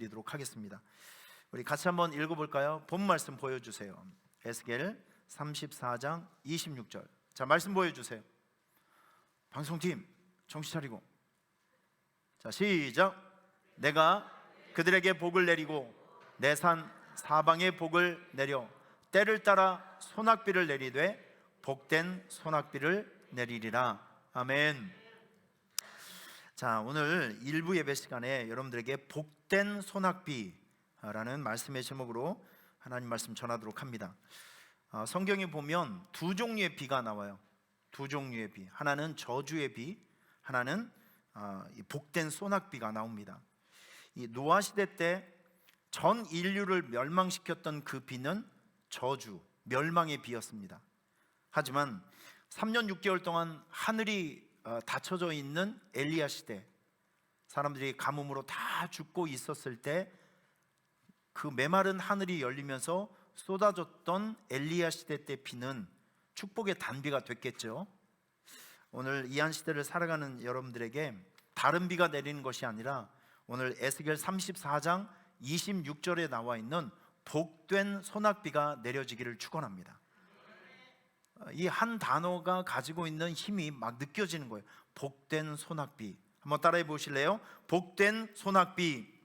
드리도록 하겠습니다. 우리 같이 한번 읽어볼까요? 본 말씀 보여주세요. 에스겔 34장 26절. 자, 말씀 보여주세요. 방송팀 정신 차리고. 자, 시작. 내가 그들에게 복을 내리고 내 산 사방에 복을 내려 때를 따라 소낙비를 내리되 복된 소낙비를 내리리라. 아멘. 자, 오늘 일부 예배 시간에 여러분들에게 복된 소낙비라는 말씀의 제목으로 하나님 말씀 전하도록 합니다. 성경에 보면 두 종류의 비가 나와요. 두 종류의 비. 하나는 저주의 비, 하나는 복된 소낙비가 나옵니다. 이 노아 시대 때 전 인류를 멸망시켰던 그 비는 저주, 멸망의 비였습니다. 하지만 3년 6개월 동안 하늘이 닫혀져 있는 엘리야 시대, 사람들이 가뭄으로 다 죽고 있었을 때 그 메마른 하늘이 열리면서 쏟아졌던 엘리야 시대 때 비는 축복의 단비가 됐겠죠. 오늘 이한 시대를 살아가는 여러분들에게 다른 비가 내리는 것이 아니라 오늘 에스겔 34장 26절에 나와 있는 복된 소낙비가 내려지기를 축원합니다. 이 한 단어가 가지고 있는 힘이 막 느껴지는 거예요. 복된 소낙비. 한번 따라해 보실래요? 복된 소낙비.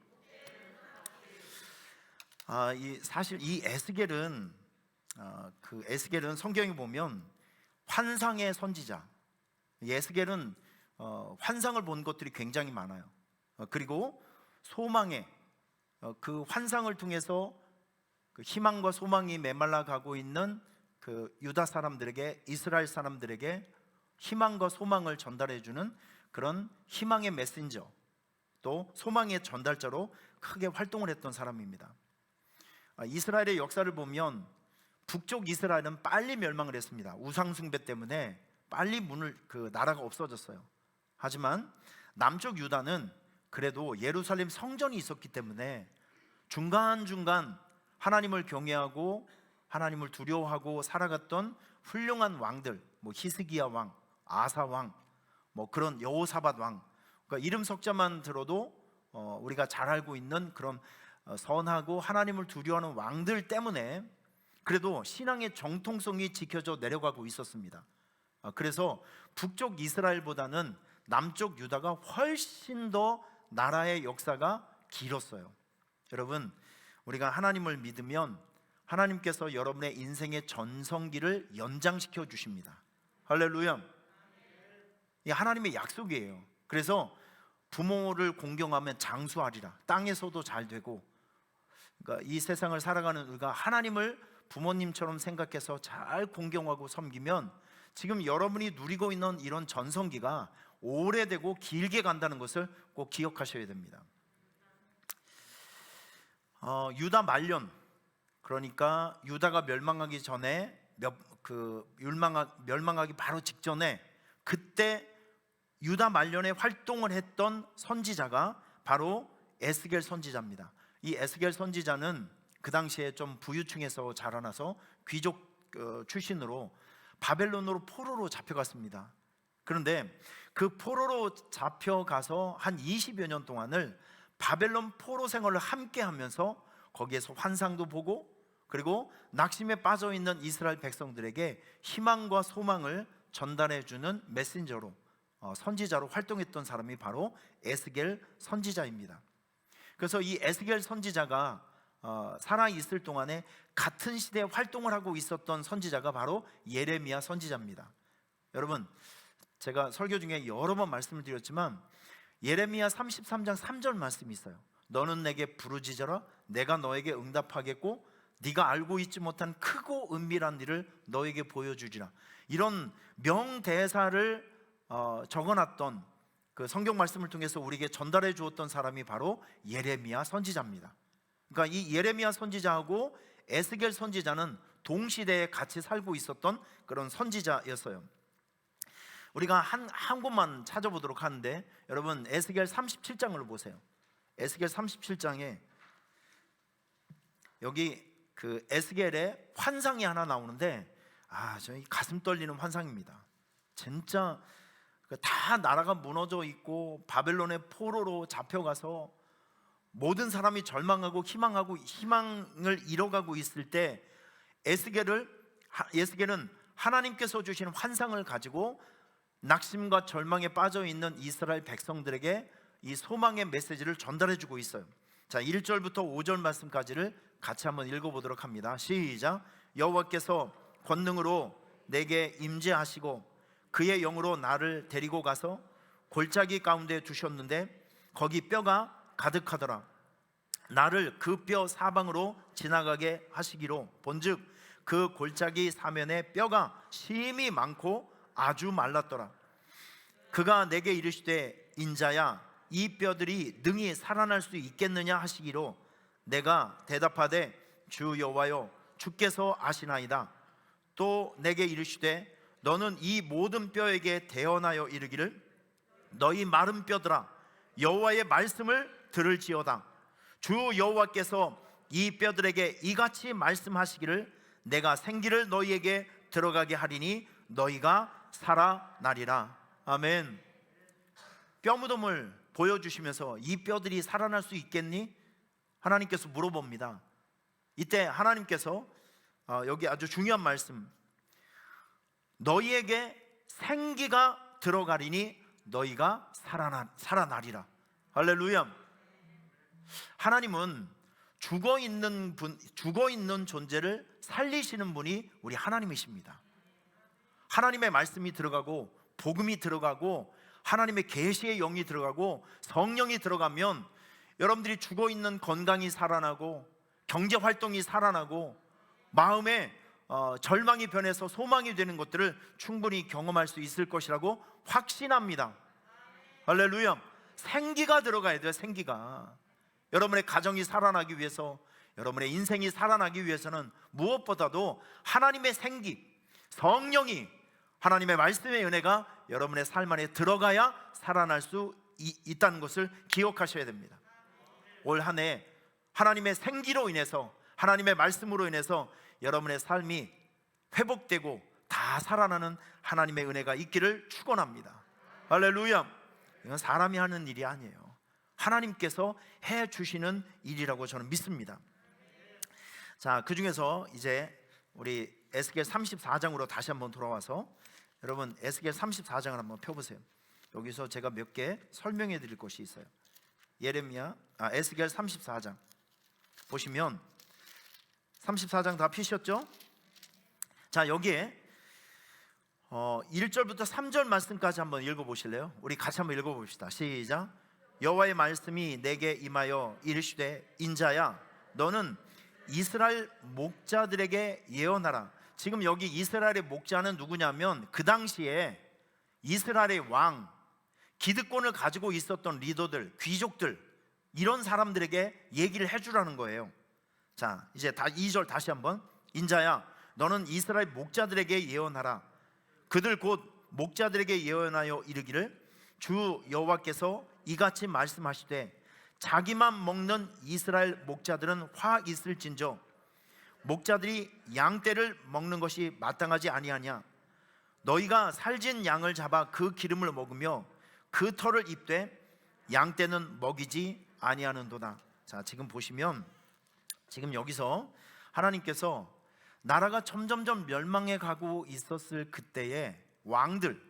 사실 이 에스겔은 에스겔은 성경에 보면 환상의 선지자. 에스겔은 환상을 본 것들이 굉장히 많아요. 그리고 소망의 그 환상을 통해서 그 희망과 소망이 메말라 가고 있는 그 유다 사람들에게, 이스라엘 사람들에게 희망과 소망을 전달해 주는 그런 희망의 메신저, 또 소망의 전달자로 크게 활동을 했던 사람입니다. 이스라엘의 역사를 보면 북쪽 이스라엘은 빨리 멸망을 했습니다. 우상 숭배 때문에 빨리 나라가 없어졌어요. 하지만 남쪽 유다는 그래도 예루살렘 성전이 있었기 때문에 중간중간 하나님을 경외하고 하나님을 두려워하고 살아갔던 훌륭한 왕들, 히스기야 왕, 아사 왕, 그런 여호사밧 왕, 그러니까 이름 석자만 들어도 우리가 잘 알고 있는 그런 선하고 하나님을 두려워하는 왕들 때문에 그래도 신앙의 정통성이 지켜져 내려가고 있었습니다. 그래서 북쪽 이스라엘보다는 남쪽 유다가 훨씬 더 나라의 역사가 길었어요. 여러분, 우리가 하나님을 믿으면 하나님께서 여러분의 인생의 전성기를 연장시켜 주십니다. 할렐루야. 이 하나님의 약속이에요. 그래서 부모를 공경하면 장수하리라. 땅에서도 잘 되고, 그러니까 이 세상을 살아가는 우리가 하나님을 부모님처럼 생각해서 잘 공경하고 섬기면 지금 여러분이 누리고 있는 이런 전성기가 오래되고 길게 간다는 것을 꼭 기억하셔야 됩니다. 유다 말년, 그러니까 유다가 멸망하기 전에 멸망하기 바로 직전에 그때 유다 말년에 활동을 했던 선지자가 바로 에스겔 선지자입니다. 이 에스겔 선지자는 그 당시에 좀 부유층에서 자라나서 귀족 출신으로 바벨론으로 포로로 잡혀갔습니다. 그런데 그 포로로 잡혀가서 한 20여 년 동안을 바벨론 포로 생활을 함께 하면서 거기에서 환상도 보고 그리고 낙심에 빠져 있는 이스라엘 백성들에게 희망과 소망을 전달해 주는 메신저로 선지자로 활동했던 사람이 바로 에스겔 선지자입니다. 그래서 이 에스겔 선지자가 살아 있을 동안에 같은 시대에 활동을 하고 있었던 선지자가 바로 예레미야 선지자입니다. 여러분, 제가 설교 중에 여러 번 말씀을 드렸지만 예레미야 33장 3절 말씀이 있어요. 너는 내게 부르짖어라 내가 너에게 응답하겠고 네가 알고 있지 못한 크고 은밀한 일을 너에게 보여주리라. 이런 명대사를 적어놨던 그 성경 말씀을 통해서 우리에게 전달해 주었던 사람이 바로 예레미야 선지자입니다. 그러니까 이 예레미야 선지자하고 에스겔 선지자는 동시대에 같이 살고 있었던 그런 선지자였어요. 우리가 한 곳만 찾아보도록 하는데 여러분 에스겔 37장을 보세요. 에스겔 37장에 여기 그 에스겔의 환상이 하나 나오는데 저희 가슴 떨리는 환상입니다. 진짜 다 나라가 무너져 있고 바벨론의 포로로 잡혀가서 모든 사람이 절망하고 희망을 잃어가고 있을 때 에스겔은 하나님께서 주신 환상을 가지고 낙심과 절망에 빠져 있는 이스라엘 백성들에게 이 소망의 메시지를 전달해 주고 있어요. 자, 1절부터 5절 말씀까지를 같이 한번 읽어보도록 합니다. 시작. 여호와께서 권능으로 내게 임재하시고 그의 영으로 나를 데리고 가서 골짜기 가운데 두셨는데 거기 뼈가 가득하더라. 나를 그 뼈 사방으로 지나가게 하시기로 본즉 그 골짜기 사면에 뼈가 심히 많고 아주 말랐더라. 그가 내게 이르시되 인자야 이 뼈들이 능히 살아날 수 있겠느냐 하시기로 내가 대답하되 주 여호와여 주께서 아시나이다. 또 내게 이르시되 너는 이 모든 뼈에게 대언하여 이르기를 너희 마른 뼈들아 여호와의 말씀을 들을지어다. 주 여호와께서 이 뼈들에게 이같이 말씀하시기를 내가 생기를 너희에게 들어가게 하리니 너희가 살아나리라. 아멘. 뼈무덤을 보여주시면서 이 뼈들이 살아날 수 있겠니? 하나님께서 물어봅니다. 이때 하나님께서 여기 아주 중요한 말씀, 너희에게 생기가 들어가리니 너희가 살아나리라. 할렐루야. 하나님은 죽어 있는 존재를 살리시는 분이 우리 하나님이십니다. 하나님의 말씀이 들어가고 복음이 들어가고 하나님의 계시의 영이 들어가고 성령이 들어가면 여러분들이 죽어 있는 건강이 살아나고 경제 활동이 살아나고 마음에 절망이 변해서 소망이 되는 것들을 충분히 경험할 수 있을 것이라고 확신합니다. 할렐루야. 생기가 들어가야 돼요. 생기가. 여러분의 가정이 살아나기 위해서, 여러분의 인생이 살아나기 위해서는 무엇보다도 하나님의 생기, 성령이, 하나님의 말씀의 은혜가 여러분의 삶 안에 들어가야 살아날 수 있다는 것을 기억하셔야 됩니다. 올 한 해 하나님의 생기로 인해서, 하나님의 말씀으로 인해서 여러분의 삶이 회복되고 다 살아나는 하나님의 은혜가 있기를 축원합니다. 할렐루야. 이건 사람이 하는 일이 아니에요. 하나님께서 해 주시는 일이라고 저는 믿습니다. 자, 그 중에서 이제 우리 에스겔 34장으로 다시 한번 돌아와서 여러분 에스겔 34장을 한번 펴보세요. 여기서 제가 몇 개 설명해 드릴 것이 있어요. 에스겔 34장 보시면 34장 다 피셨죠? 자, 여기에 1절부터 3절 말씀까지 한번 읽어보실래요? 우리 같이 한번 읽어봅시다. 시작. 여호와의 말씀이 내게 임하여 이르시되 인자야 너는 이스라엘 목자들에게 예언하라. 지금 여기 이스라엘의 목자는 누구냐면 그 당시에 이스라엘의 왕, 기득권을 가지고 있었던 리더들, 귀족들, 이런 사람들에게 얘기를 해주라는 거예요. 자, 이제 2절 다시 한번. 인자야 너는 이스라엘 목자들에게 예언하라. 그들 곧 목자들에게 예언하여 이르기를 주 여호와께서 이같이 말씀하시되 자기만 먹는 이스라엘 목자들은 화 있을진저 목자들이 양떼를 먹는 것이 마땅하지 아니하냐. 너희가 살진 양을 잡아 그 기름을 먹으며 그 털을 입되 양떼는 먹이지 아니하는도다. 자, 지금 보시면 지금 여기서 하나님께서 나라가 점점점 멸망해 가고 있었을 그때에 왕들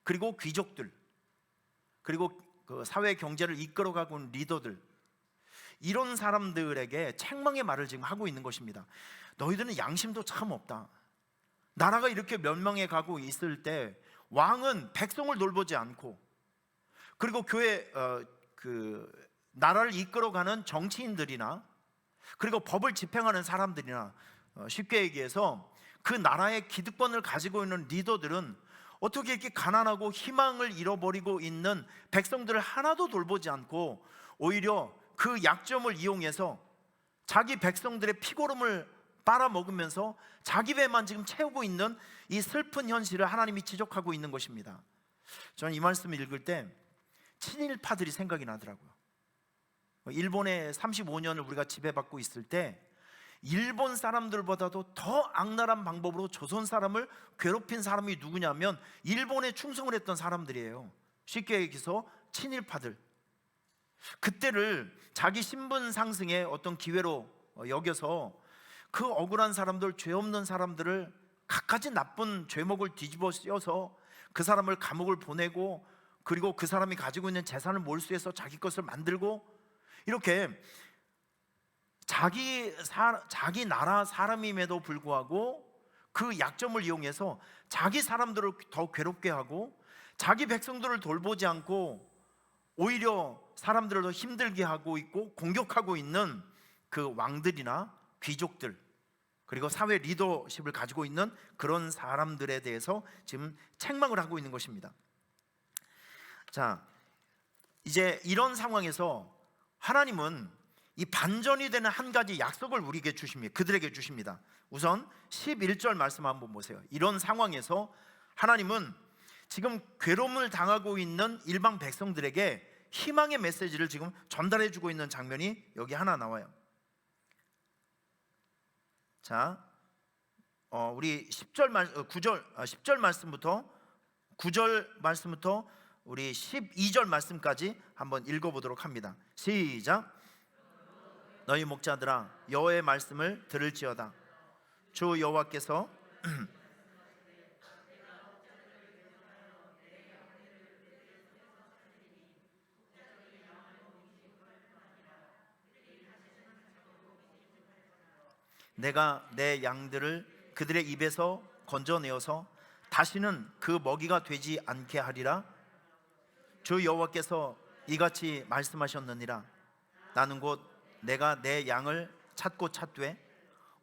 그리고 귀족들 그리고 그 사회 경제를 이끌어가고 있는 리더들, 이런 사람들에게 책망의 말을 지금 하고 있는 것입니다. 너희들은 양심도 참 없다. 나라가 이렇게 멸망해 가고 있을 때 왕은 백성을 돌보지 않고, 그리고 교회 나라를 이끌어가는 정치인들이나 그리고 법을 집행하는 사람들이나, 쉽게 얘기해서 그 나라의 기득권을 가지고 있는 리더들은 어떻게 이렇게 가난하고 희망을 잃어버리고 있는 백성들을 하나도 돌보지 않고 오히려 그 약점을 이용해서 자기 백성들의 피고름을 빨아먹으면서 자기 배만 지금 채우고 있는 이 슬픈 현실을 하나님이 지적하고 있는 것입니다. 저는 이 말씀을 읽을 때 친일파들이 생각이 나더라고요. 일본의 35년을 우리가 지배받고 있을 때 일본 사람들보다도 더 악랄한 방법으로 조선 사람을 괴롭힌 사람이 누구냐면 일본에 충성을 했던 사람들이에요. 쉽게 얘기해서 친일파들. 그때를 자기 신분 상승의 어떤 기회로 여겨서 그 억울한 사람들, 죄 없는 사람들을 갖가지 나쁜 죄목을 뒤집어 씌워서 그 사람을 감옥을 보내고, 그리고 그 사람이 가지고 있는 재산을 몰수해서 자기 것을 만들고, 이렇게 자기 나라 사람임에도 불구하고 그 약점을 이용해서 자기 사람들을 더 괴롭게 하고, 자기 백성들을 돌보지 않고 오히려 사람들을 더 힘들게 하고 있고 공격하고 있는 그 왕들이나 귀족들, 그리고 사회 리더십을 가지고 있는 그런 사람들에 대해서 지금 책망을 하고 있는 것입니다. 자, 이제 이런 상황에서 하나님은 이 반전이 되는 한 가지 약속을 우리에게 주십니다. 그들에게 주십니다. 우선 11절 말씀 한번 보세요. 이런 상황에서 하나님은 지금 괴로움을 당하고 있는 일반 백성들에게 희망의 메시지를 지금 전달해 주고 있는 장면이 여기 하나 나와요. 자, 우리 10절 말씀부터 9절 말씀부터 우리 12절 말씀까지 한번 읽어보도록 합니다. 시작. 너희 목자들아, 여호와의 말씀을 들을지어다. 주 여호와께서 내가 내 양들을 그들의 입에서 건져내어서 다시는 그 먹이가 되지 않게 하리라. 주 여호와께서 이같이 말씀하셨느니라. 나는 곧 내가 내 양을 찾고 찾되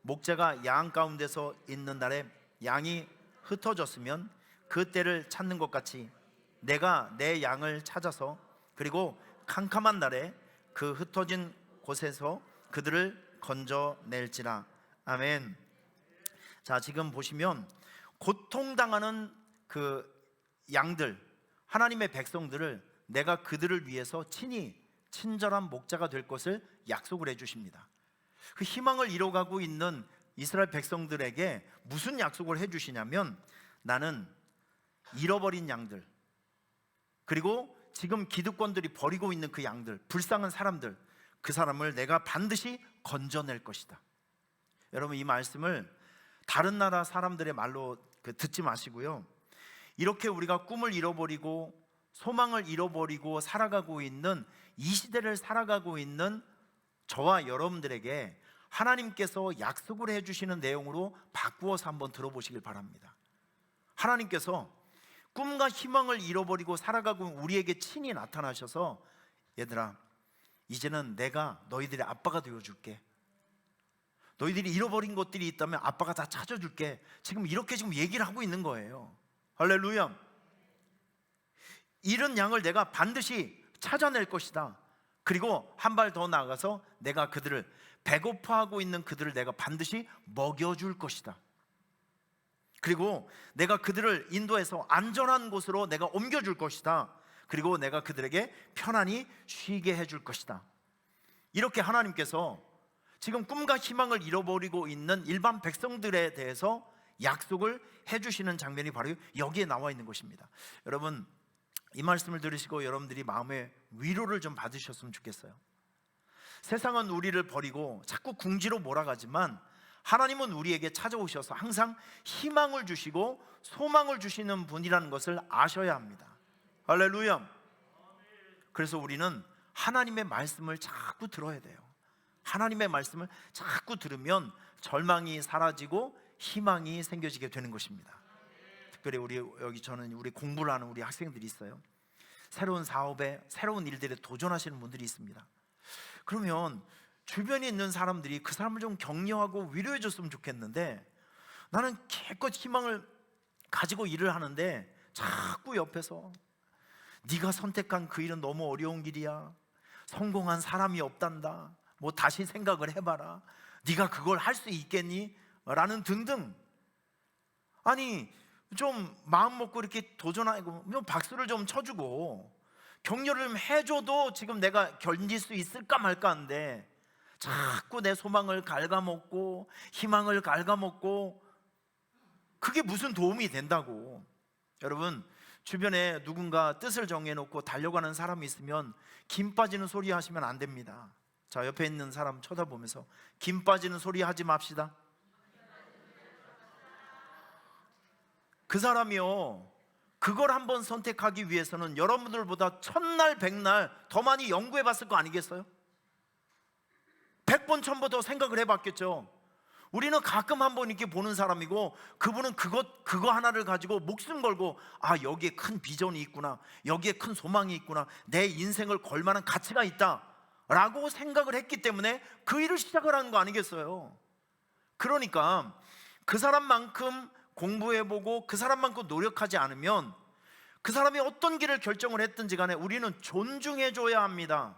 목자가 양 가운데서 있는 날에 양이 흩어졌으면 그 때를 찾는 것 같이 내가 내 양을 찾아서 그리고 캄캄한 날에 그 흩어진 곳에서 그들을 건져낼지라. 아멘. 자, 지금 보시면 고통당하는 그 양들, 하나님의 백성들을 내가 그들을 위해서 친히 친절한 목자가 될 것을 약속을 해주십니다. 그 희망을 잃어가고 있는 이스라엘 백성들에게 무슨 약속을 해주시냐면, 나는 잃어버린 양들, 그리고 지금 기득권들이 버리고 있는 그 양들, 불쌍한 사람들, 그 사람을 내가 반드시 건져낼 것이다. 여러분, 이 말씀을 다른 나라 사람들의 말로 듣지 마시고요, 이렇게 우리가 꿈을 잃어버리고 소망을 잃어버리고 살아가고 있는 이 시대를 살아가고 있는 저와 여러분들에게 하나님께서 약속을 해주시는 내용으로 바꾸어서 한번 들어보시길 바랍니다. 하나님께서 꿈과 희망을 잃어버리고 살아가고 우리에게 친히 나타나셔서, 얘들아, 이제는 내가 너희들의 아빠가 되어줄게. 너희들이 잃어버린 것들이 있다면 아빠가 다 찾아줄게. 지금 이렇게 얘기를 하고 있는 거예요. 할렐루야. 잃은 양을 내가 반드시 찾아낼 것이다. 그리고 한 발 더 나아가서 내가 그들을, 배고파하고 있는 그들을 내가 반드시 먹여줄 것이다. 그리고 내가 그들을 인도해서 안전한 곳으로 내가 옮겨줄 것이다. 그리고 내가 그들에게 편안히 쉬게 해줄 것이다. 이렇게 하나님께서 지금 꿈과 희망을 잃어버리고 있는 일반 백성들에 대해서 약속을 해주시는 장면이 바로 여기에 나와 있는 것입니다. 여러분, 이 말씀을 들으시고 여러분들이 마음의 위로를 좀 받으셨으면 좋겠어요. 세상은 우리를 버리고 자꾸 궁지로 몰아가지만 하나님은 우리에게 찾아오셔서 항상 희망을 주시고 소망을 주시는 분이라는 것을 아셔야 합니다. 할렐루야. 그래서 우리는 하나님의 말씀을 자꾸 들어야 돼요. 하나님의 말씀을 자꾸 들으면 절망이 사라지고 희망이 생겨지게 되는 것입니다. 특별히 우리 공부를 하는 우리 학생들이 있어요. 새로운 사업에, 새로운 일들에 도전하시는 분들이 있습니다. 그러면 주변에 있는 사람들이 그 사람을 좀 격려하고 위로해 줬으면 좋겠는데, 나는 기껏 희망을 가지고 일을 하는데 자꾸 옆에서 네가 선택한 그 일은 너무 어려운 길이야, 성공한 사람이 없단다, 뭐 다시 생각을 해봐라, 네가 그걸 할 수 있겠니? 라는 등등. 아니, 좀 마음 먹고 이렇게 도전하고 좀 박수를 좀 쳐주고 격려를 좀 해줘도 지금 내가 견딜 수 있을까 말까 한데, 자꾸 내 소망을 갉아먹고 희망을 갉아먹고 그게 무슨 도움이 된다고. 여러분, 주변에 누군가 뜻을 정해놓고 달려가는 사람이 있으면 김 빠지는 소리 하시면 안 됩니다. 자, 옆에 있는 사람 쳐다보면서 김 빠지는 소리 하지 맙시다. 그 사람이요, 그걸 한번 선택하기 위해서는 여러분들보다 천날 백날 더 많이 연구해 봤을 거 아니겠어요? 100번 1000번 더 생각을 해봤겠죠. 우리는 가끔 한번 이렇게 보는 사람이고, 그분은 그거 하나를 가지고 목숨 걸고, 아, 여기에 큰 비전이 있구나, 여기에 큰 소망이 있구나, 내 인생을 걸 만한 가치가 있다 라고 생각을 했기 때문에 그 일을 시작을 하는 거 아니겠어요? 그러니까 그 사람만큼 공부해보고 그 사람만큼 노력하지 않으면 그 사람이 어떤 길을 결정을 했든지 간에 우리는 존중해줘야 합니다.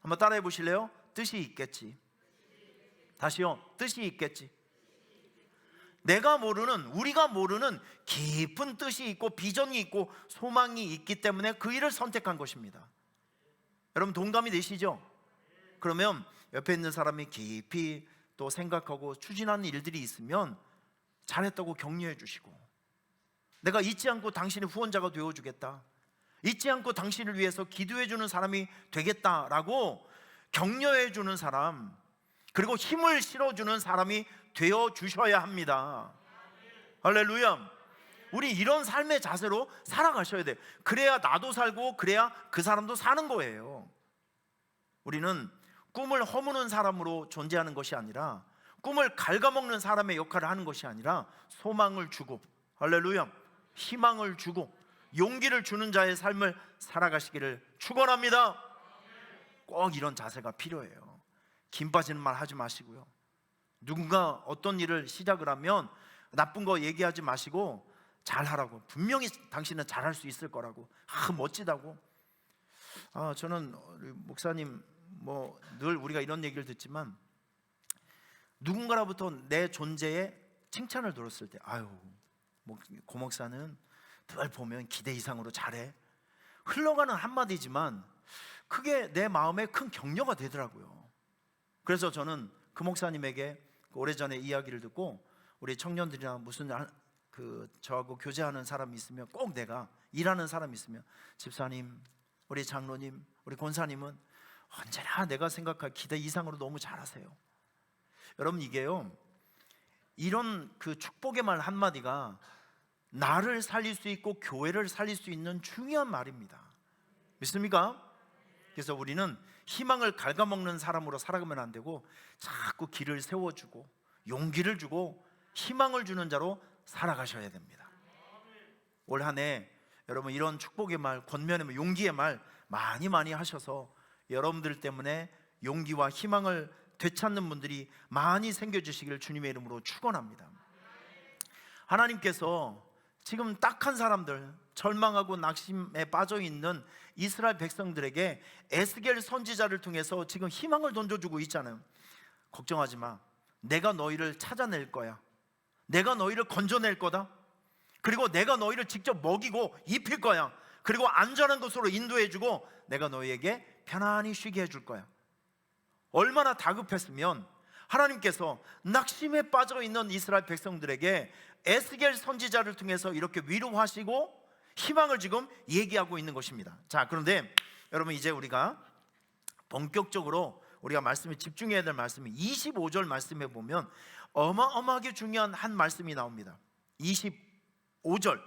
한번 따라해 보실래요? 뜻이 있겠지. 다시요, 뜻이 있겠지. 내가 모르는, 우리가 모르는 깊은 뜻이 있고 비전이 있고 소망이 있기 때문에 그 일을 선택한 것입니다. 여러분 동감이 되시죠? 그러면 옆에 있는 사람이 깊이 또 생각하고 추진하는 일들이 있으면 잘했다고 격려해 주시고, 내가 잊지 않고 당신의 후원자가 되어주겠다, 잊지 않고 당신을 위해서 기도해 주는 사람이 되겠다라고 격려해 주는 사람, 그리고 힘을 실어주는 사람이 되어주셔야 합니다. 할렐루야. 우리 이런 삶의 자세로 살아가셔야 돼요. 그래야 나도 살고 그래야 그 사람도 사는 거예요. 우리는 꿈을 허무는 사람으로 존재하는 것이 아니라, 꿈을 갉아먹는 사람의 역할을 하는 것이 아니라, 소망을 주고, 할렐루야, 희망을 주고 용기를 주는 자의 삶을 살아가시기를 축원합니다. 꼭 이런 자세가 필요해요. 김 빠지는 말 하지 마시고요, 누군가 어떤 일을 시작을 하면 나쁜 거 얘기하지 마시고 잘하라고, 분명히 당신은 잘할 수 있을 거라고, 멋지다고. 저는 목사님 늘 우리가 이런 얘기를 듣지만, 누군가로부터 내 존재에 칭찬을 들었을 때, 고 목사는 늘 보면 기대 이상으로 잘해, 흘러가는 한마디지만 그게 내 마음에 큰 격려가 되더라고요. 그래서 저는 그 목사님에게 오래전에 이야기를 듣고, 우리 청년들이나 무슨 저하고 교제하는 사람이 있으면, 꼭 내가 일하는 사람이 있으면, 집사님, 우리 장로님, 우리 권사님은 언제나 내가 생각할 기대 이상으로 너무 잘하세요. 여러분, 이게요, 이런 그 축복의 말 한마디가 나를 살릴 수 있고 교회를 살릴 수 있는 중요한 말입니다. 믿습니까? 그래서 우리는 희망을 갉아먹는 사람으로 살아가면 안 되고, 자꾸 길을 세워주고 용기를 주고 희망을 주는 자로 살아가셔야 됩니다. 올 한 해 여러분 이런 축복의 말, 권면의 말, 용기의 말 많이 하셔서 여러분들 때문에 용기와 희망을 되찾는 분들이 많이 생겨주시기를 주님의 이름으로 축원합니다. 하나님께서 지금 딱한 사람들, 절망하고 낙심에 빠져있는 이스라엘 백성들에게 에스겔 선지자를 통해서 지금 희망을 던져주고 있잖아요. 걱정하지 마, 내가 너희를 찾아낼 거야, 내가 너희를 건져낼 거다, 그리고 내가 너희를 직접 먹이고 입힐 거야, 그리고 안전한 곳으로 인도해주고 내가 너희에게 편안히 쉬게 해줄 거야. 얼마나 다급했으면 하나님께서 낙심에 빠져있는 이스라엘 백성들에게 에스겔 선지자를 통해서 이렇게 위로하시고 희망을 지금 얘기하고 있는 것입니다. 자, 그런데 여러분 이제 우리가 본격적으로 우리가 말씀에 집중해야 될 말씀이 25절 말씀에 보면 어마어마하게 중요한 한 말씀이 나옵니다. 25절,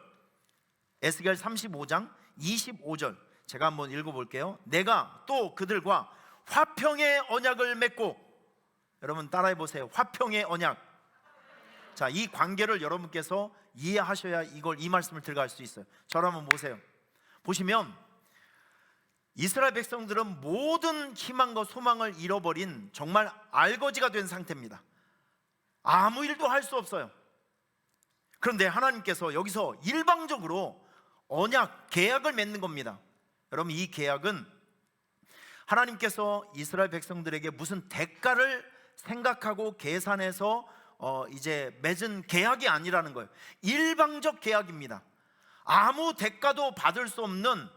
에스겔 35장 25절 제가 한번 읽어볼게요. 내가 또 그들과 화평의 언약을 맺고, 여러분 따라해 보세요. 화평의 언약. 자, 이 관계를 여러분께서 이해하셔야 이 말씀을 들어갈 수 있어요. 저를 한번 보세요. 보시면 이스라엘 백성들은 모든 희망과 소망을 잃어버린 정말 알거지가 된 상태입니다. 아무 일도 할 수 없어요. 그런데 하나님께서 여기서 일방적으로 언약, 계약을 맺는 겁니다. 여러분 이 계약은 하나님께서 이스라엘 백성들에게 무슨 대가를 생각하고 계산해서 이제 맺은 계약이 아니라는 거예요. 일방적 계약입니다. 아무 대가도 받을 수 없는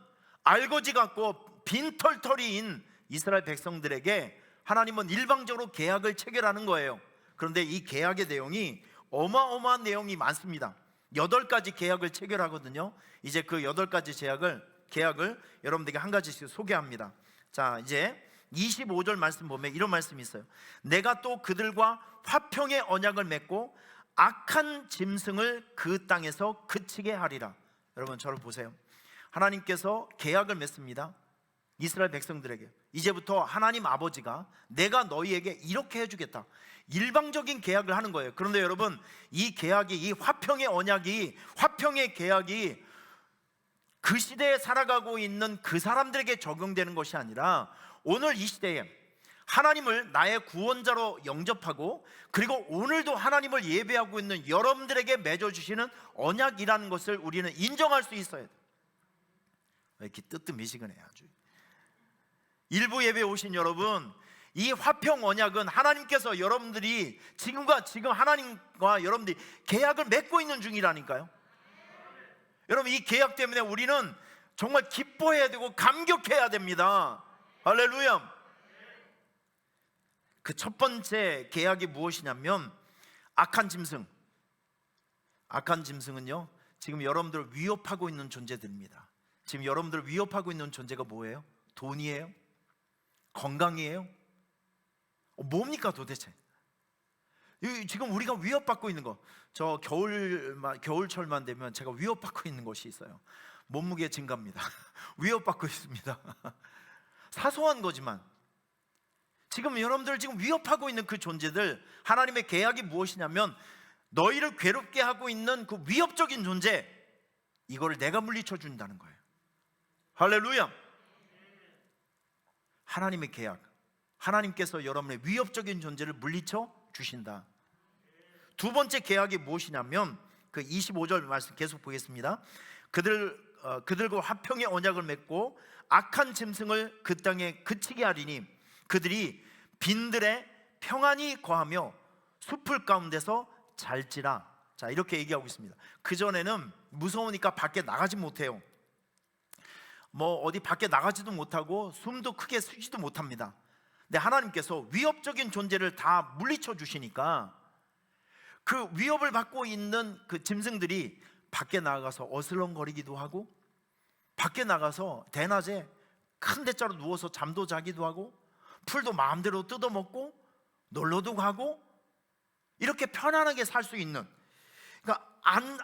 알거지 같고 빈털터리인 이스라엘 백성들에게 하나님은 일방적으로 계약을 체결하는 거예요. 그런데 이 계약의 내용이 어마어마한 내용이 많습니다. 8가지 계약을 체결하거든요. 이제 그 8가지 계약을 여러분들에게 한 가지씩 소개합니다. 자, 이제 25절 말씀 보면 이런 말씀이 있어요. 내가 또 그들과 화평의 언약을 맺고 악한 짐승을 그 땅에서 그치게 하리라. 여러분 저를 보세요. 하나님께서 계약을 맺습니다. 이스라엘 백성들에게 이제부터 하나님 아버지가 내가 너희에게 이렇게 해주겠다, 일방적인 계약을 하는 거예요. 그런데 여러분, 이 계약이, 이 화평의 언약이, 화평의 계약이 그 시대에 살아가고 있는 그 사람들에게 적용되는 것이 아니라 오늘 이 시대에 하나님을 나의 구원자로 영접하고 그리고 오늘도 하나님을 예배하고 있는 여러분들에게 맺어주시는 언약이라는 것을 우리는 인정할 수 있어야 돼요. 왜 이렇게 뜨뜻미시근해 아주. 일부 예배에 오신 여러분, 이 화평 언약은 하나님께서 여러분들이 지금 하나님과 여러분들이 계약을 맺고 있는 중이라니까요. 여러분, 이 계약 때문에 우리는 정말 기뻐해야 되고 감격해야 됩니다. 할렐루야. 그 첫 번째 계약이 무엇이냐면 악한 짐승. 악한 짐승은요, 지금 여러분들을 위협하고 있는 존재들입니다. 지금 여러분들을 위협하고 있는 존재가 뭐예요? 돈이에요? 건강이에요? 뭡니까 도대체? 지금 우리가 위협받고 있는 거, 저 겨울철만 되면 제가 위협받고 있는 것이 있어요. 몸무게 증가입니다. 위협받고 있습니다. 사소한 거지만 지금 여러분들 지금 위협하고 있는 그 존재들, 하나님의 계약이 무엇이냐면 너희를 괴롭게 하고 있는 그 위협적인 존재, 이거를 내가 물리쳐 준다는 거예요. 할렐루야. 하나님의 계약, 하나님께서 여러분의 위협적인 존재를 물리쳐 주신다. 두 번째 계약이 무엇이냐면 그 25절 말씀 계속 보겠습니다. 그들과 화평의 언약을 맺고 악한 짐승을 그 땅에 그치게 하리니 그들이 빈들에 평안히 거하며 숲을 가운데서 잘지라. 자, 이렇게 얘기하고 있습니다. 그전에는 무서우니까 밖에 나가지 못해요. 어디 밖에 나가지도 못하고 숨도 크게 쉬지도 못합니다. 근데 하나님께서 위협적인 존재를 다 물리쳐 주시니까 그 위협을 받고 있는 그 짐승들이 밖에 나가서 어슬렁거리기도 하고, 밖에 나가서 대낮에 큰 대자로 누워서 잠도 자기도 하고, 풀도 마음대로 뜯어먹고 놀러도 가고, 이렇게 편안하게 살 수 있는, 그러니까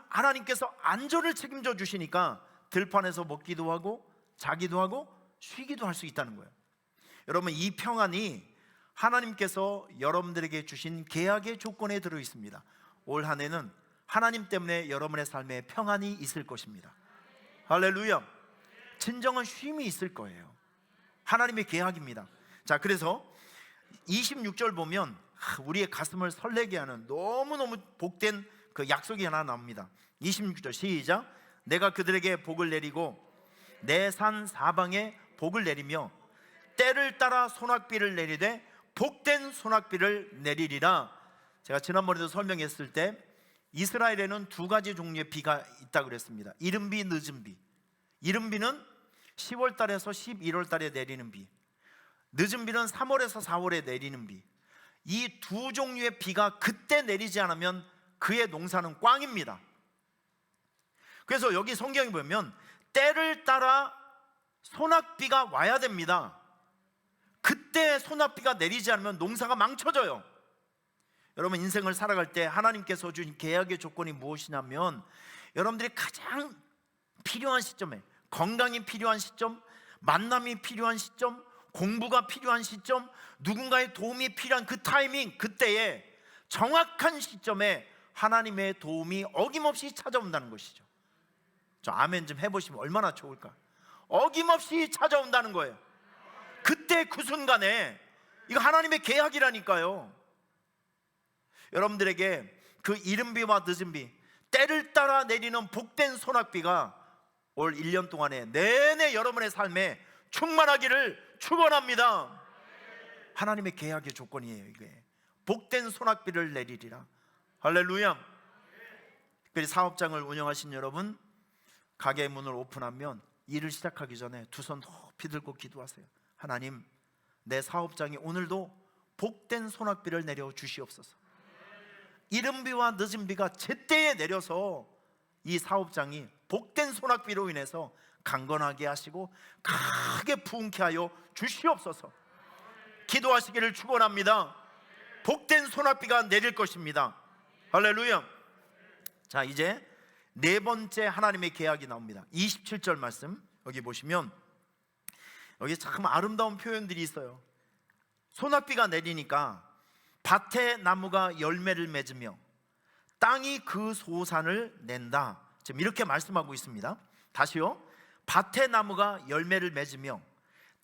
하나님께서 안전을 책임져 주시니까 들판에서 먹기도 하고 자기도 하고 쉬기도 할 수 있다는 거예요. 여러분, 이 평안이 하나님께서 여러분들에게 주신 계약의 조건에 들어 있습니다. 올 한 해는 하나님 때문에 여러분의 삶에 평안이 있을 것입니다. 할렐루야. 진정한 쉼이 있을 거예요. 하나님의 계약입니다. 자, 그래서 26절 보면 우리의 가슴을 설레게 하는 너무너무 복된 그 약속이 하나 나옵니다. 26절 시작. 내가 그들에게 복을 내리고 내 산 사방에 복을 내리며 때를 따라 소낙비를 내리되 복된 소낙비를 내리리라. 제가 지난번에도 설명했을 때 이스라엘에는 두 가지 종류의 비가 있다고 그랬습니다. 이른비, 늦은비. 이른비는 10월 달에서 11월 달에 내리는 비, 늦은비는 3월에서 4월에 내리는 비. 이 두 종류의 비가 그때 내리지 않으면 그의 농사는 꽝입니다. 그래서 여기 성경에 보면 때를 따라 소낙비가 와야 됩니다. 그때 소낙비가 내리지 않으면 농사가 망쳐져요. 여러분, 인생을 살아갈 때 하나님께서 주신 계약의 조건이 무엇이냐면 여러분들이 가장 필요한 시점에, 건강이 필요한 시점, 만남이 필요한 시점, 공부가 필요한 시점, 누군가의 도움이 필요한 그 타이밍, 그때에 정확한 시점에 하나님의 도움이 어김없이 찾아온다는 것이죠. 저 아멘 좀 해보시면 얼마나 좋을까. 어김없이 찾아온다는 거예요. 그때 그 순간에, 이거 하나님의 계약이라니까요. 여러분들에게 그 이른비와 늦은비, 때를 따라 내리는 복된 소낙비가 올 1년 동안에 내내 여러분의 삶에 충만하기를 축원합니다. 하나님의 계약의 조건이에요. 이게 복된 소낙비를 내리리라. 할렐루야. 특별히 사업장을 운영하신 여러분, 가게 문을 오픈하면 일을 시작하기 전에 두 손 높이 들고 기도하세요. 하나님, 내 사업장에 오늘도 복된 소낙비를 내려 주시옵소서. 이른비와 늦은비가 제때에 내려서 이 사업장이 복된 소낙비로 인해서 강건하게 하시고 크게 부흥케 하여 주시옵소서. 기도하시기를 축원합니다. 복된 소낙비가 내릴 것입니다. 할렐루야. 자, 이제 네 번째 하나님의 계약이 나옵니다. 27절 말씀 여기 보시면 여기 참 아름다운 표현들이 있어요. 소낙비가 내리니까 밭의 나무가 열매를 맺으며 땅이 그 소산을 낸다. 지금 이렇게 말씀하고 있습니다. 다시요. 밭의 나무가 열매를 맺으며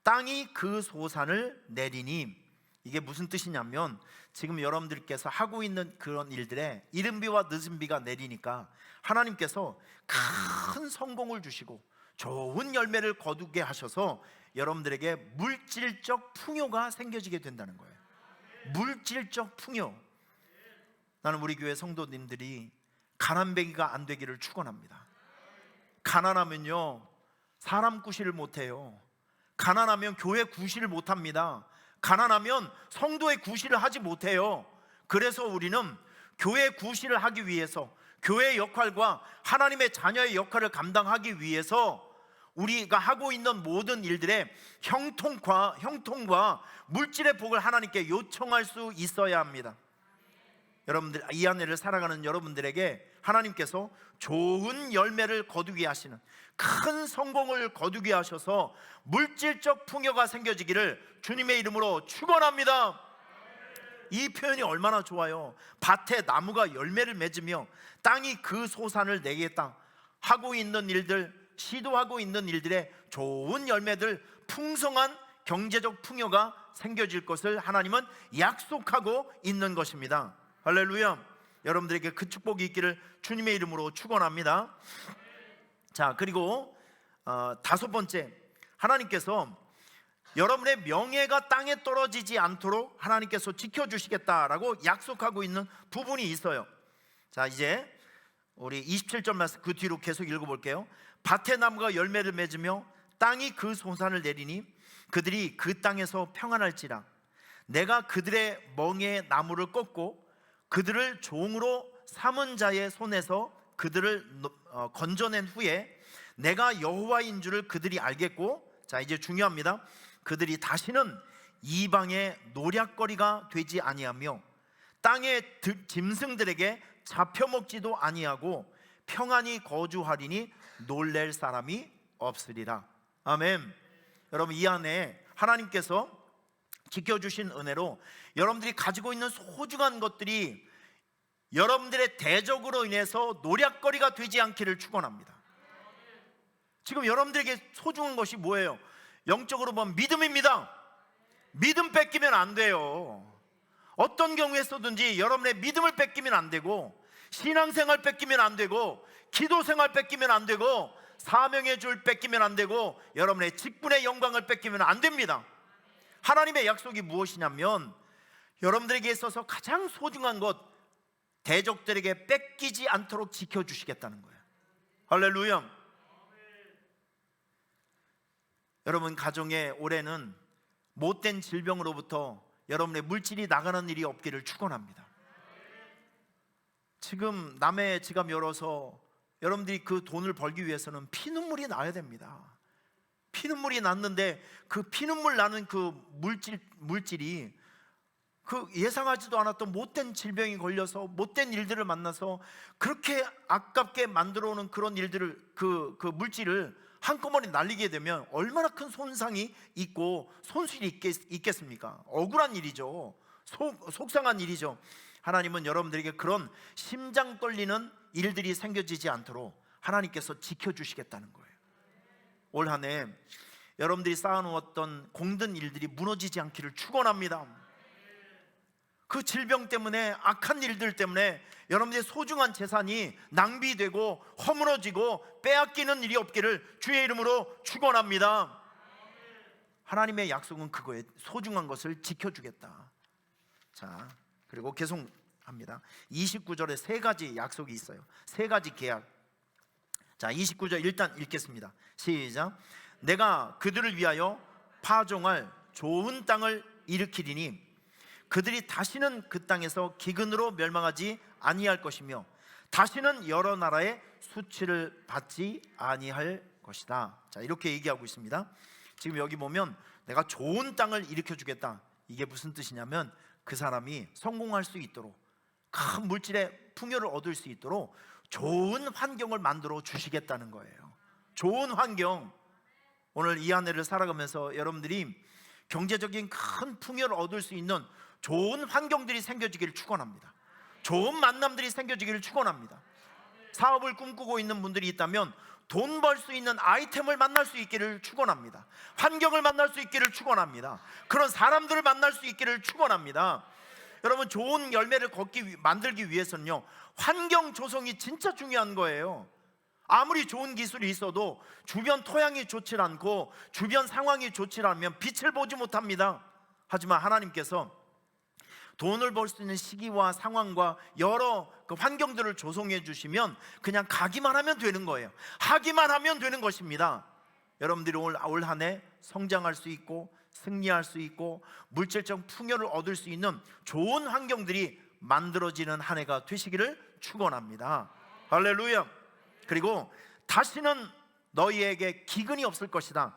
땅이 그 소산을 내리니, 이게 무슨 뜻이냐면 지금 여러분들께서 하고 있는 그런 일들에 이른 비와 늦은 비가 내리니까 하나님께서 큰 성공을 주시고 좋은 열매를 거두게 하셔서 여러분들에게 물질적 풍요가 생겨지게 된다는 거예요. 물질적 풍요. 나는 우리 교회 성도님들이 가난뱅이가 안 되기를 축원합니다. 가난하면요 사람 구실을 못해요. 가난하면 교회 구실을 못합니다. 가난하면 성도의 구실을 하지 못해요. 그래서 우리는 교회 구실을 하기 위해서, 교회의 역할과 하나님의 자녀의 역할을 감당하기 위해서 우리가 하고 있는 모든 일들의 형통과 물질의 복을 하나님께 요청할 수 있어야 합니다. 여러분들, 이 한 해를 살아가는 여러분들에게 하나님께서 좋은 열매를 거두게 하시는, 큰 성공을 거두게 하셔서 물질적 풍요가 생겨지기를 주님의 이름으로 축원합니다. 이 표현이 얼마나 좋아요. 밭에 나무가 열매를 맺으며 땅이 그 소산을 내겠다 하고 있는 일들, 시도하고 있는 일들의 좋은 열매들, 풍성한 경제적 풍요가 생겨질 것을 하나님은 약속하고 있는 것입니다. 할렐루야. 여러분들에게 그 축복이 있기를 주님의 이름으로 축원합니다. 자, 그리고 다섯 번째, 하나님께서 여러분의 명예가 땅에 떨어지지 않도록 하나님께서 지켜주시겠다라고 약속하고 있는 부분이 있어요. 자, 이제 우리 27절 말씀 그 뒤로 계속 읽어볼게요. 밭의 나무가 열매를 맺으며 땅이 그 소산을 내리니 그들이 그 땅에서 평안할지라. 내가 그들의 멍에 나무를 꺾고 그들을 종으로 삼은 자의 손에서 그들을 건져낸 후에 내가 여호와인 줄을 그들이 알겠고, 자 이제 중요합니다. 그들이 다시는 이방의 노략거리가 되지 아니하며 땅의 짐승들에게 잡혀먹지도 아니하고 평안히 거주하리니 놀랄 사람이 없으리라. 아멘. 여러분, 이 안에 하나님께서 지켜주신 은혜로 여러분들이 가지고 있는 소중한 것들이 여러분들의 대적으로 인해서 노략거리가 되지 않기를 축원합니다. 지금 여러분들에게 소중한 것이 뭐예요? 영적으로 보면 믿음입니다. 믿음 뺏기면 안 돼요. 어떤 경우에서든지 여러분의 믿음을 뺏기면 안 되고, 신앙생활 뺏기면 안 되고, 기도생활 뺏기면 안 되고, 사명의 줄 뺏기면 안 되고, 여러분의 직분의 영광을 뺏기면 안 됩니다. 하나님의 약속이 무엇이냐면 여러분들에게 있어서 가장 소중한 것, 대적들에게 뺏기지 않도록 지켜주시겠다는 거예요. 할렐루야. 여러분 가정에 올해는 못된 질병으로부터 여러분의 물질이 나가는 일이 없기를 축원합니다. 지금 남의 지갑 열어서 여러분들이 그 돈을 벌기 위해서는 피눈물이 나야 됩니다. 피눈물이 났는데 그 피눈물 나는 그 물질이 그 예상하지도 않았던 못된 질병이 걸려서 못된 일들을 만나서 그렇게 아깝게 만들어 오는 그런 일들을 그 물질을 한꺼번에 날리게 되면 얼마나 큰 손상이 있고 손실이 있겠습니까? 억울한 일이죠. 속상한 일이죠. 하나님은 여러분들에게 그런 심장 떨리는 일들이 생겨지지 않도록 하나님께서 지켜주시겠다는 거예요. 올 한 해 여러분들이 쌓아놓았던 공든 일들이 무너지지 않기를 축원합니다. 그 질병 때문에, 악한 일들 때문에 여러분들의 소중한 재산이 낭비되고 허물어지고 빼앗기는 일이 없기를 주의 이름으로 축원합니다. 하나님의 약속은 그거에 소중한 것을 지켜주겠다. 자, 그리고 계속합니다. 29절에 세 가지 약속이 있어요. 세 가지 계약. 자, 29절 일단 읽겠습니다. 시작. 내가 그들을 위하여 파종할 좋은 땅을 일으키리니 그들이 다시는 그 땅에서 기근으로 멸망하지 아니할 것이며 다시는 여러 나라의 수치를 받지 아니할 것이다. 자, 이렇게 얘기하고 있습니다. 지금 여기 보면 내가 좋은 땅을 일으켜 주겠다. 이게 무슨 뜻이냐면 그 사람이 성공할 수 있도록, 큰 물질의 풍요를 얻을 수 있도록 좋은 환경을 만들어 주시겠다는 거예요. 좋은 환경. 오늘 이 한 해를 살아가면서 여러분들이 경제적인 큰 풍요를 얻을 수 있는 좋은 환경들이 생겨지기를 축원합니다. 좋은 만남들이 생겨지기를 축원합니다. 사업을 꿈꾸고 있는 분들이 있다면 돈 벌 수 있는 아이템을 만날 수 있기를 축원합니다. 환경을 만날 수 있기를 축원합니다. 그런 사람들을 만날 수 있기를 축원합니다. 여러분, 좋은 열매를 만들기 위해서는요, 환경 조성이 진짜 중요한 거예요. 아무리 좋은 기술이 있어도 주변 토양이 좋지 않고 주변 상황이 좋지 않으면 빛을 보지 못합니다. 하지만 하나님께서 돈을 벌 수 있는 시기와 상황과 여러 그 환경들을 조성해 주시면 그냥 가기만 하면 되는 거예요. 하기만 하면 되는 것입니다. 여러분들이 올 한 해 성장할 수 있고 승리할 수 있고 물질적 풍요를 얻을 수 있는 좋은 환경들이 만들어지는 한 해가 되시기를 축원합니다. 할렐루야. 그리고 다시는 너희에게 기근이 없을 것이다.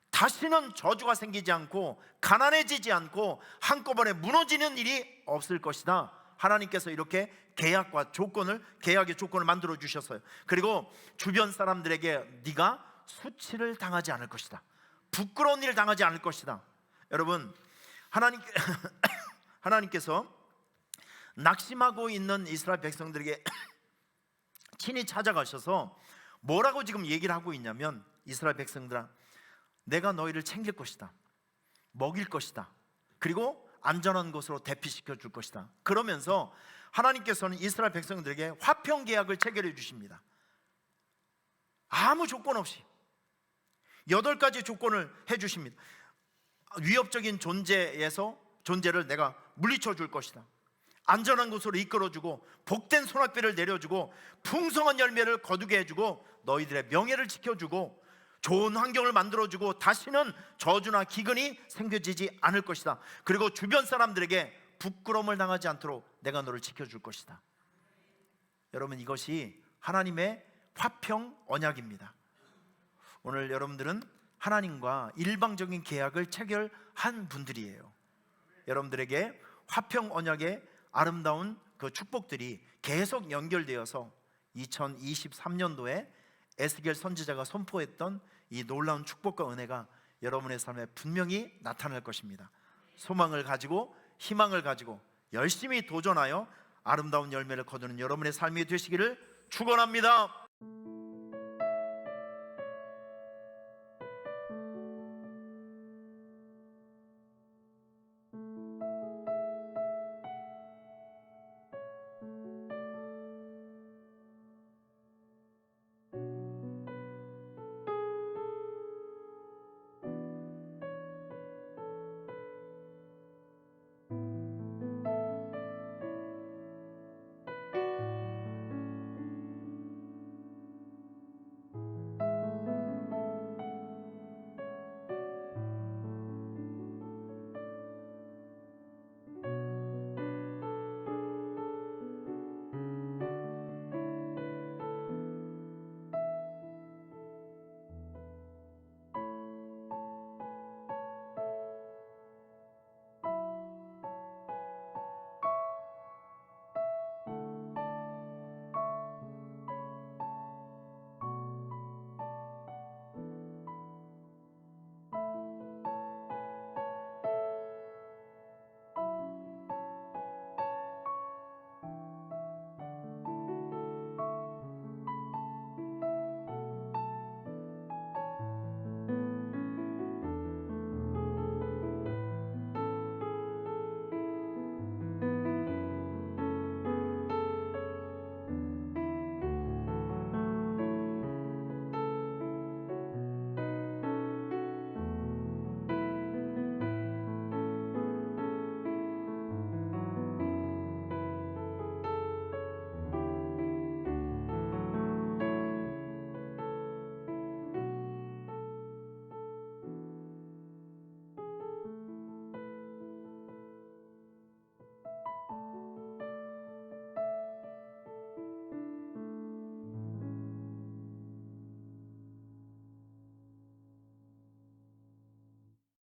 다시는 저주가 생기지 않고 가난해지지 않고 한꺼번에 무너지는 일이 없을 것이다. 하나님께서 이렇게 계약의 조건을 만들어 주셨어요. 그리고 주변 사람들에게 네가 수치를 당하지 않을 것이다. 부끄러운 일을 당하지 않을 것이다. 여러분, 하나님께서 낙심하고 있는 이스라엘 백성들에게 친히 찾아가셔서 뭐라고 지금 얘기를 하고 있냐면, 이스라엘 백성들아, 내가 너희를 챙길 것이다, 먹일 것이다, 그리고 안전한 곳으로 대피시켜 줄 것이다. 그러면서 하나님께서는 이스라엘 백성들에게 화평 계약을 체결해 주십니다. 아무 조건 없이 8가지 조건을 해 주십니다. 위협적인 존재를 내가 물리쳐 줄 것이다. 안전한 곳으로 이끌어주고 복된 소낙비를 내려주고 풍성한 열매를 거두게 해주고 너희들의 명예를 지켜주고 좋은 환경을 만들어주고 다시는 저주나 기근이 생겨지지 않을 것이다. 그리고 주변 사람들에게 부끄러움을 당하지 않도록 내가 너를 지켜줄 것이다. 여러분, 이것이 하나님의 화평 언약입니다. 오늘 여러분들은 하나님과 일방적인 계약을 체결한 분들이에요. 여러분들에게 화평 언약의 아름다운 그 축복들이 계속 연결되어서 2023년도에 에스겔 선지자가 선포했던 이 놀라운 축복과 은혜가 여러분의 삶에 분명히 나타날 것입니다. 소망을 가지고 희망을 가지고 열심히 도전하여 아름다운 열매를 거두는 여러분의 삶이 되시기를 축원합니다.